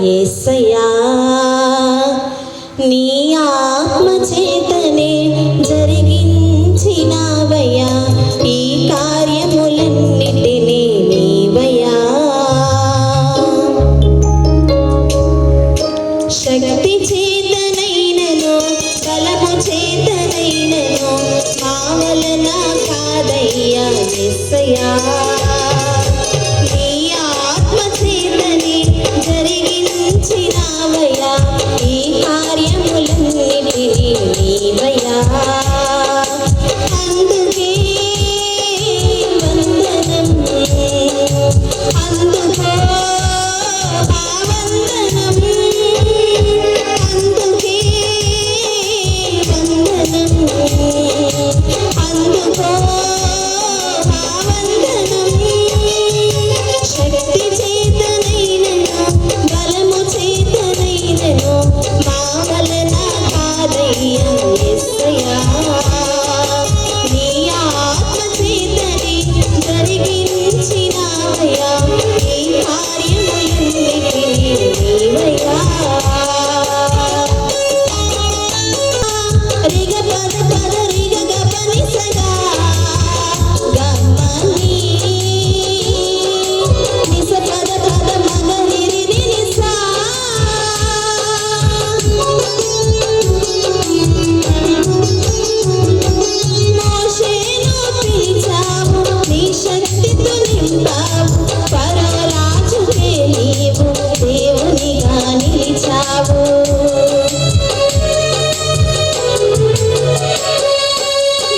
యేసయ్యా నీ ఆత్మ చేతనే జరిగించినావయ్యా ఈ కార్యములన్నిటినీ నీవయ్యా శక్తి చేతనైనను బలము చేతనైనను మా వలన కాదయ్యా యేసయ్యా నీ ఆత్మ చేతనే జరిగించినావయ్యా ఈ కార్యములన్నిటినీ నీవయ్యా అందుకే వందనం అందుకో ఆ వందనం అందుకే వందనం అందుకో ఆ వందనం శక్తి చేతనైనను బలము చేతనైనను మా వలన కాదయ్యా యేసయ్యా నీ ఆత్మ చేతనే జరిగించినావయ్యా ఈ కార్యములన్నిటినీ నీవయ్యా రిగ పద పద రిగ గపని సగా గమ్మని నిస పద పద మగ నిరి నిసా మోషేను పిలిచావు నీ శక్తితో నింపావు పరరాజుకే నీవు దేవునిగా నిలిచావు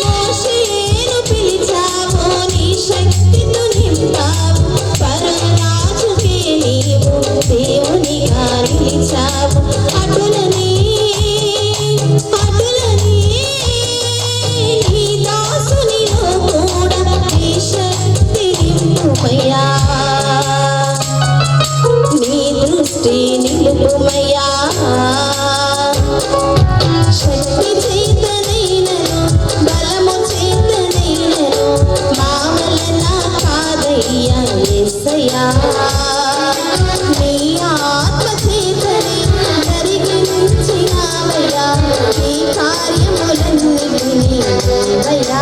మోషేను పిలిచావు నీ శక్తితో నింపావు పరరాజుకే నీవు దేవునిగా నిలిచావు అటులని నీ దాసునిలో కూడా నీ శక్తి నింపుమయ్యా నీ దృష్టి నిలుపుమయ్యా శక్తి చేతనైనను బలము చేతనైనను మా వలన కాదయ్యా యేసయ్యా నీ ఆత్మ చేతనే జరిగించినావయ్యా ఈ కార్యములన్నిటినీ నీవయ్యా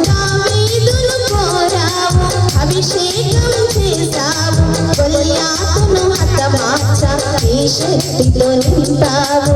దావీదును కోరావు అభిషేకం చేశావు గొలియాతును హతమార్చ నీ శక్తితో నింపావు